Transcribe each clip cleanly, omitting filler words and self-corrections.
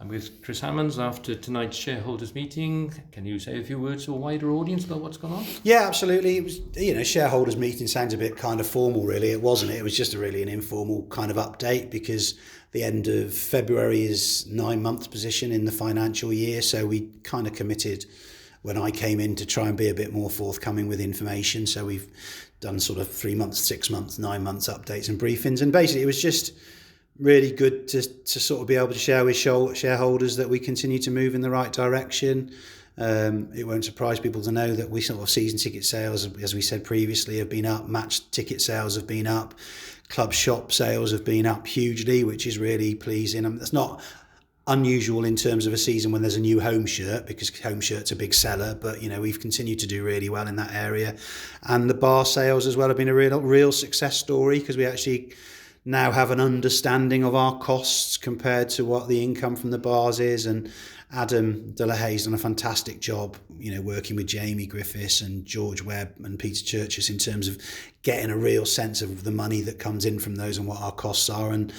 I'm with Chris Ammonds after tonight's shareholders meeting. Can you say a few words to a wider audience about what's gone on? Yeah, absolutely. It was, shareholders meeting sounds a bit kind of formal, really. It wasn't. It was just really an informal kind of update because the end of February is 9 months position in the financial year. So we kind of committed when I came in to try and be a bit more forthcoming with information. So we've done sort of 3 months, 6 months, 9 months updates and briefings. And basically it was just really good to sort of be able to share with shareholders that we continue to move in the right direction. It won't surprise people to know that we sort of season ticket sales, as we said previously, have been up. Match ticket sales have been up. Club shop sales have been up hugely, which is really pleasing. That's not unusual in terms of a season when there's a new home shirt, because home shirt's a big seller, but we've continued to do really well in that area. And the bar sales as well have been a real success story, because we actually now have an understanding of our costs compared to what the income from the bars is. And Adam Delahay's done a fantastic job, working with Jamie Griffiths and George Webb and Peter Churches in terms of getting a real sense of the money that comes in from those and what our costs are. And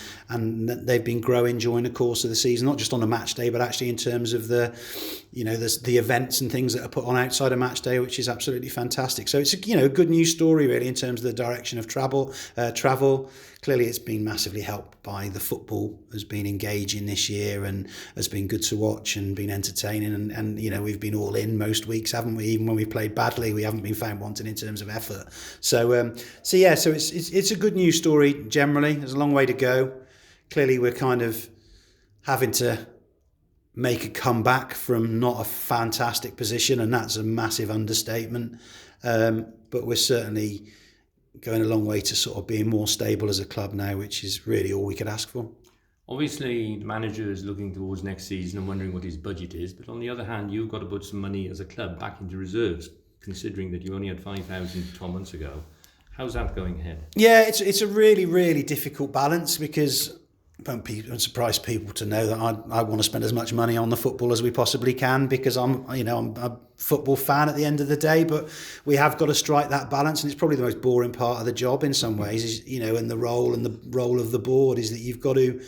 they've been growing during the course of the season, not just on a match day, but actually in terms of the events and things that are put on outside a match day, which is absolutely fantastic. So it's a good news story really in terms of the direction of travel. Clearly it's been massively helped by the football has been engaging this year and has been good to watch and been entertaining. And we've been all in most weeks, haven't we? Even when we've played badly, we haven't been found wanting in terms of effort. So it's a good news story generally. There's a long way to go. Clearly we're kind of having to make a comeback from not a fantastic position, and that's a massive understatement. But we're certainly going a long way to sort of being more stable as a club now, which is really all we could ask for. Obviously, the manager is looking towards next season and wondering what his budget is. But on the other hand, you've got to put some money as a club back into reserves, considering that you only had 5,000 12 months ago. How's that going ahead? Yeah, it's a really, really difficult balance, because it surprise people to know that I want to spend as much money on the football as we possibly can, because I'm a football fan at the end of the day. But we have got to strike that balance, and it's probably the most boring part of the job in some ways. Is and the role of the board is that you've got to,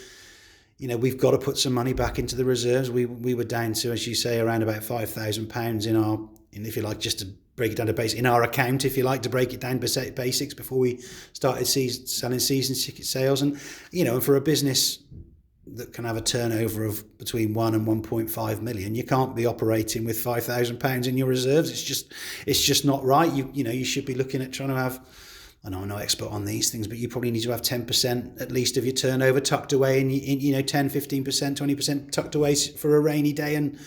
we've got to put some money back into the reserves. We were down to, as you say, around about £5,000 in our, if you like, just to break it down to basics, in our account, if you like, to break it down to basics before we started selling season ticket sales. And and for a business that can have a turnover of between 1 and 1.5 million, you can't be operating with £5,000 in your reserves. It's just not right. You should be looking at trying to have, I know I'm not expert on these things, but you probably need to have 10% at least of your turnover tucked away, and 10, 15%, 20% tucked away for a rainy day. And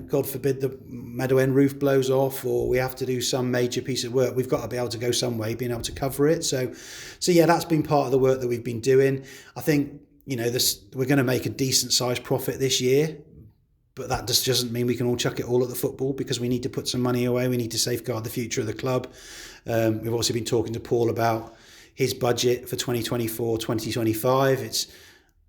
God forbid the Meadow End roof blows off, or we have to do some major piece of work. We've got to be able to go some way, being able to cover it. So yeah, that's been part of the work that we've been doing. I think we're going to make a decent sized profit this year, but that just doesn't mean we can all chuck it all at the football, because we need to put some money away. We need to safeguard the future of the club. We've also been talking to Paul about his budget for 2024, 2025.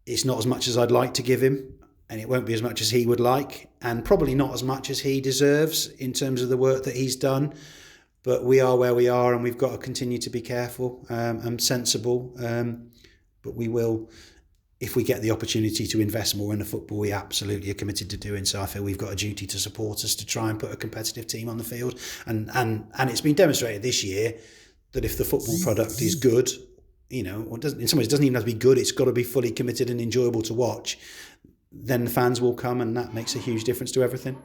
It's not as much as I'd like to give him, and it won't be as much as he would like, and probably not as much as he deserves in terms of the work that he's done. But we are where we are, and we've got to continue to be careful and sensible. But we will, if we get the opportunity to invest more in the football, we absolutely are committed to doing so. I feel we've got a duty to support us to try and put a competitive team on the field. And it's been demonstrated this year that if the football product is good, or doesn't, in some ways it doesn't even have to be good, it's got to be fully committed and enjoyable to watch, then the fans will come, and that makes a huge difference to everything.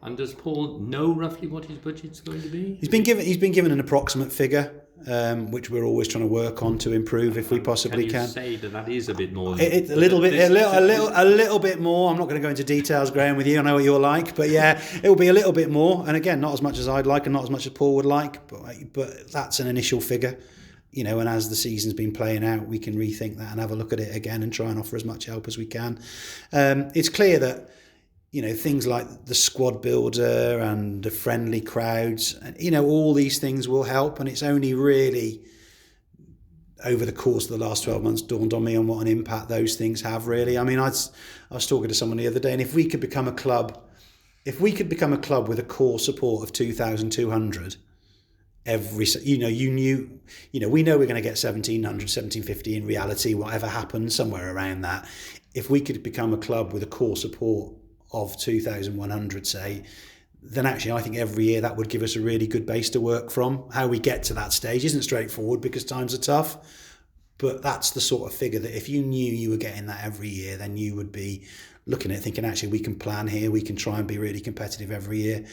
And does Paul know roughly what his budget's going to be? He's been given an approximate figure, which we're always trying to work on to improve if we possibly can. Can you say that is a bit more? A little bit more. I'm not going to go into details, Graham, with you. I know what you're like, but yeah, it will be a little bit more. And again, not as much as I'd like, and not as much as Paul would like, but that's an initial figure. And as the season's been playing out, we can rethink that and have a look at it again and try and offer as much help as we can. It's clear that things like the squad builder and the friendly crowds, and all these things will help. And it's only really over the course of the last 12 months dawned on me on what an impact those things have, really. I mean, I was talking to someone the other day, and if we could become a club with a core support of 2,200, you knew, we know we're going to get 1,700, 1,750 in reality, whatever happens, somewhere around that. If we could become a club with a core support of 2,100, say, then actually I think every year that would give us a really good base to work from. How we get to that stage isn't straightforward because times are tough, but that's the sort of figure that if you knew you were getting that every year, then you would be looking at it thinking, actually, we can plan here, we can try and be really competitive every year.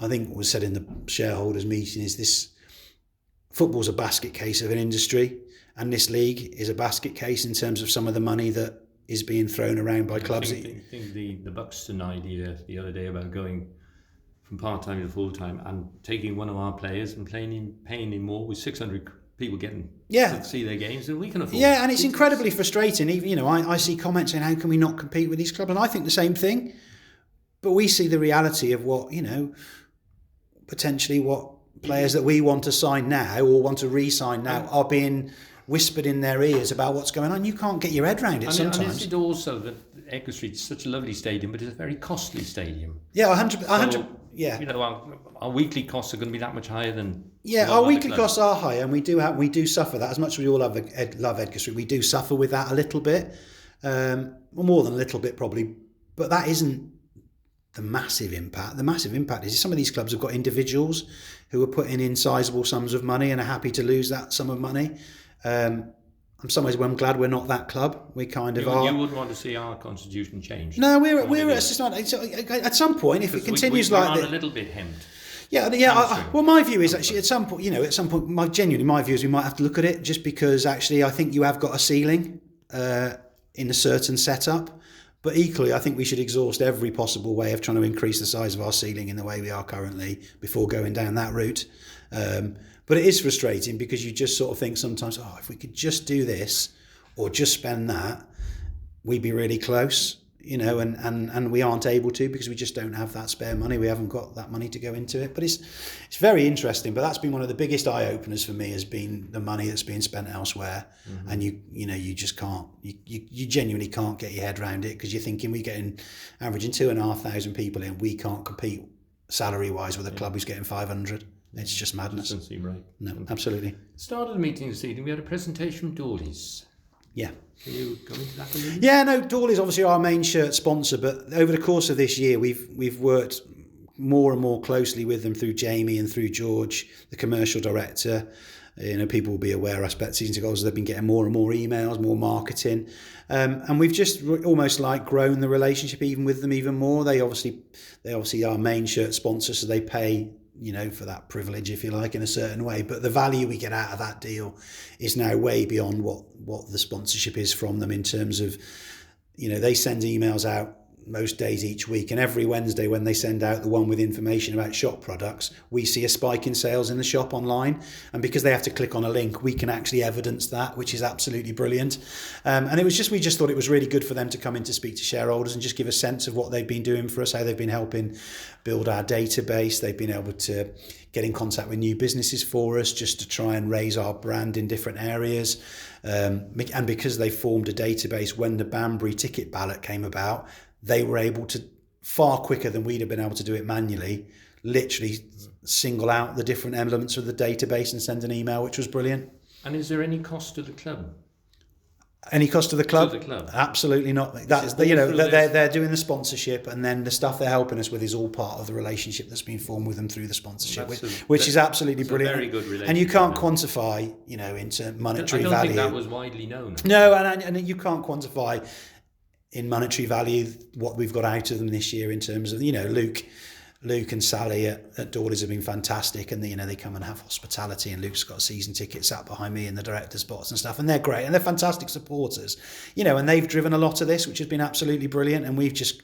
I think what was said in the shareholders meeting is this: football's a basket case of an industry, and this league is a basket case in terms of some of the money that is being thrown around by clubs. I think the Buxton idea the other day about going from part-time to full-time and taking one of our players and paying him more, with 600 people getting to see their games, and we can afford. Yeah, and it's incredibly frustrating. Even I see comments saying, how can we not compete with these clubs? And I think the same thing. But we see the reality of what, potentially what players that we want to sign now or want to re-sign now are being whispered in their ears about what's going on. You can't get your head around it sometimes. And is it also that Edgar Street is such a lovely stadium, but it's a very costly stadium? Yeah, 100. Yeah. Our weekly costs are going to be that much higher than. Yeah, our weekly costs are higher, and we do suffer that. As much as we all love Edgar Street, we do suffer with that a little bit, more than a little bit probably. But that isn't the massive impact. The massive impact is some of these clubs have got individuals who are putting in sizable sums of money and are happy to lose that sum of money. In some ways, I'm glad we're not that club. We kind of are. You wouldn't want to see our constitution changed. No, we're at some point, if it continues like this, a little bit hemmed. Well, my view is actually at some point, my view is we might have to look at it, just because actually I think you have got a ceiling in a certain setup. But equally, I think we should exhaust every possible way of trying to increase the size of our ceiling in the way we are currently before going down that route. But it is frustrating because you just sort of think sometimes, if we could just do this or just spend that, we'd be really close, and we aren't able to because we just don't have that spare money. We haven't got that money to go into it. But it's very interesting. But that's been one of the biggest eye openers for me, has been the money that's being spent elsewhere. Mm-hmm. And you just can't, you genuinely can't get your head around it, because you're thinking we're getting averaging 2,500 people in. We can't compete salary wise with a club who's getting 500. It's just madness. Doesn't seem right. No, absolutely. Start of the meeting this evening, we had a presentation from Dawley's. Yeah. Can you go into that a little? Yeah, no, Dawley's obviously our main shirt sponsor, but over the course of this year, we've worked more and more closely with them through Jamie and through George, the commercial director. People will be aware, I expect, season to goals, they've been getting more and more emails, more marketing. And we've just almost like grown the relationship even with them even more. They obviously are our main shirt sponsor, so they pay, for that privilege, if you like, in a certain way. But the value we get out of that deal is now way beyond what the sponsorship is from them, in terms of, they send emails out most days each week, and every Wednesday when they send out the one with information about shop products, we see a spike in sales in the shop online, and because they have to click on a link, we can actually evidence that, which is absolutely brilliant. And we just thought it was really good for them to come in to speak to shareholders and just give a sense of what they've been doing for us, how they've been helping build our database. They've been able to get in contact with new businesses for us, just to try and raise our brand in different areas. And because they formed a database, when the Banbury ticket ballot came about, they were able to, far quicker than we'd have been able to do it manually, literally single out the different elements of the database and send an email, which was brilliant. And is there any cost to the club? Any cost to the club? To the club? Absolutely not. That's they're doing the sponsorship, and then the stuff they're helping us with is all part of the relationship that's been formed with them through the sponsorship, which is absolutely brilliant. Very good relationship. And you can't quantify, into monetary value. I don't think that was widely known. No, and you can't quantify in monetary value what we've got out of them this year, in terms of, Luke and Sally at Dawley's have been fantastic, and they come and have hospitality, and Luke's got season tickets sat behind me in the director's box and stuff, and they're great, and they're fantastic supporters, and they've driven a lot of this, which has been absolutely brilliant, and we've just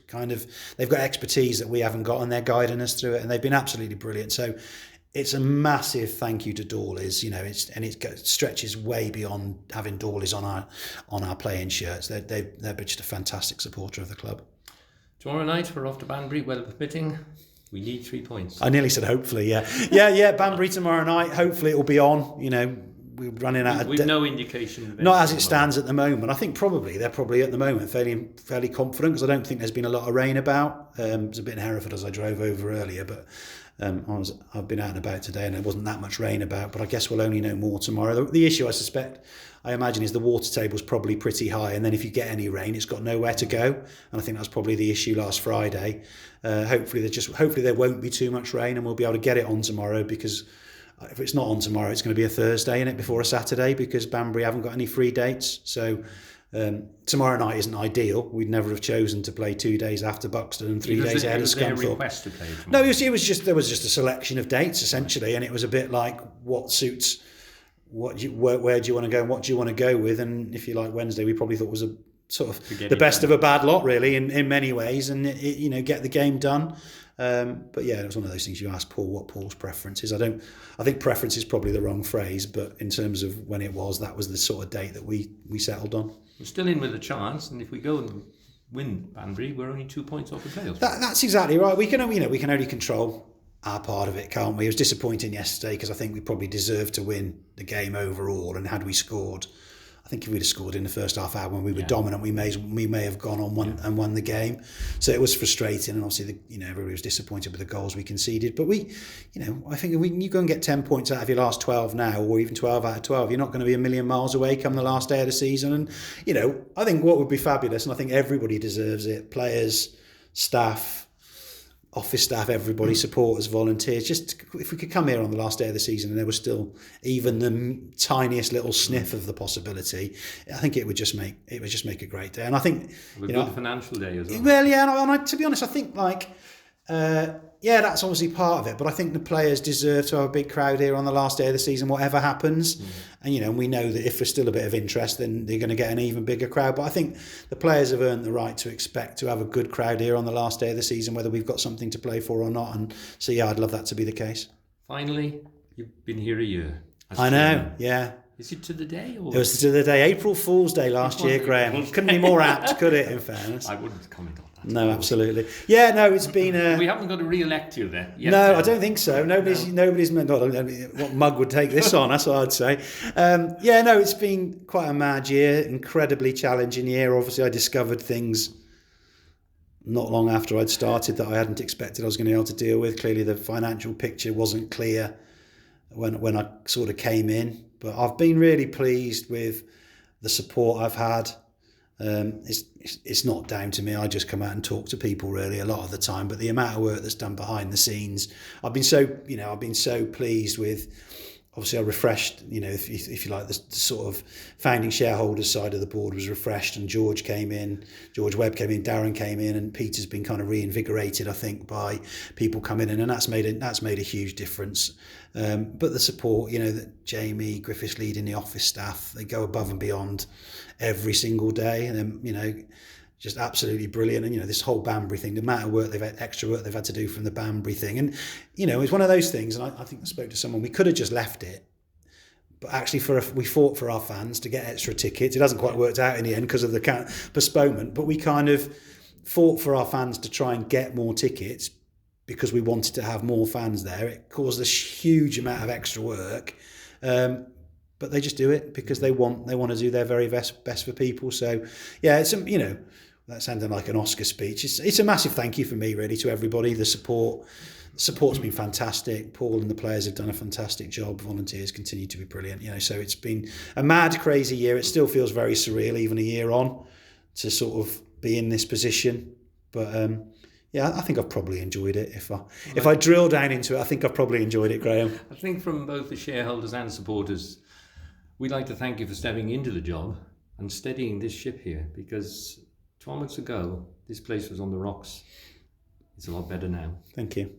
they've got expertise that we haven't got, and they're guiding us through it, and they've been absolutely brilliant. So it's a massive thank you to Dawley's, it stretches way beyond having Dawley's on our playing shirts. They're just a fantastic supporter of the club. Tomorrow night we're off to Banbury, weather permitting. We need 3 points. I nearly said hopefully, yeah. Yeah, Banbury tomorrow night. Hopefully it'll be on, we're running out of... With no indication of Not as it stands at the moment. I think they're probably at the moment fairly confident, because I don't think there's been a lot of rain about. It was a bit in Hereford as I drove over earlier, but I've been out and about today and there wasn't that much rain about, but I guess we'll only know more tomorrow. The issue, I imagine, is the water table's probably pretty high, and then if you get any rain, it's got nowhere to go, and I think that's probably the issue last Friday. Hopefully there won't be too much rain and we'll be able to get it on tomorrow, because if it's not on tomorrow, it's going to be a Thursday, innit, before a Saturday, because Banbury haven't got any free dates. So tomorrow night isn't ideal. We'd never have chosen to play 2 days after Buxton and 3 days ahead of Scunthorpe. Was there a request to play tomorrow? No, there was just a selection of dates essentially, and it was a bit like what suits. Where do you want to go and what do you want to go with? And if you like, Wednesday we probably thought was a sort of the best of a bad lot, really, in many ways, and get the game done. But yeah, it was one of those things. You asked Paul what Paul's preference is. I think preference is probably the wrong phrase, but in terms of when it was, that was the sort of date that we settled on. We're still in with a chance, and if we go and win Banbury, we're only 2 points off the playoffs. That's exactly right. We can only control our part of it, can't we? It was disappointing yesterday because I think we probably deserved to win the game overall, and had we scored, I think if we'd have scored in the first half hour when we were dominant, we may have gone on and won the game. So it was frustrating, and obviously everybody was disappointed with the goals we conceded. But I think if you go and get 10 points out of your last 12 now, or even 12 out of 12, you're not going to be a million miles away come the last day of the season. And I think what would be fabulous, and I think everybody deserves it, players, staff, office staff, everybody, supporters, volunteers, just if we could come here on the last day of the season and there was still even the tiniest little sniff of the possibility, I think it would just make a great day. And I think a good financial day as well. Well, yeah, and I, to be honest, I think that's obviously part of it, but I think the players deserve to have a big crowd here on the last day of the season, whatever happens. And we know that if there's still a bit of interest, then they're going to get an even bigger crowd. But I think the players have earned the right to expect to have a good crowd here on the last day of the season, whether we've got something to play for or not. And so, yeah, I'd love that to be the case. Finally, you've been here a year. I know, yeah. Is it to the day? Or? It was to the day, April Fool's Day last year, Graham. Couldn't be more apt, could it, in fairness? I wouldn't comment on that. No, absolutely. Yeah, no, it's been... we haven't got to re-elect you there yet. No, I don't think so. Nobody's what mug would take this on, that's what I'd say. It's been quite a mad year, incredibly challenging year. Obviously, I discovered things not long after I'd started that I hadn't expected I was going to be able to deal with. Clearly, the financial picture wasn't clear when I sort of came in. But I've been really pleased with the support I've had. It's not down to me. I just come out and talk to people really a lot of the time. But the amount of work that's done behind the scenes, I've been so pleased with. Obviously, I refreshed. If you like, the sort of founding shareholders side of the board was refreshed, and George Webb came in, Darren came in, and Peter's been kind of reinvigorated, I think, by people coming in, and that's made a huge difference. But the support, that Jamie Griffiths leading the office staff, they go above and beyond every single day, and then just absolutely brilliant. And this whole Banbury thing, the amount of work extra work they've had to do from the Banbury thing, and it's one of those things. And I think I spoke to someone. We could have just left it, but actually, we fought for our fans to get extra tickets. It hasn't quite worked out in the end because of the postponement, but we kind of fought for our fans to try and get more tickets because we wanted to have more fans there. It caused a huge amount of extra work. But they just do it because they want to do their very best for people. So yeah, it's that sounded like an Oscar speech. It's a massive thank you for me, really, to everybody. The support's been fantastic. Paul and the players have done a fantastic job. Volunteers continue to be brilliant. So it's been a mad, crazy year. It still feels very surreal, even a year on, to sort of be in this position. But I think I've probably enjoyed it. If I drill down into it, I think I've probably enjoyed it, Graham. I think from both the shareholders and supporters, we'd like to thank you for stepping into the job and steadying this ship here, because 12 months ago, this place was on the rocks. It's a lot better now. Thank you.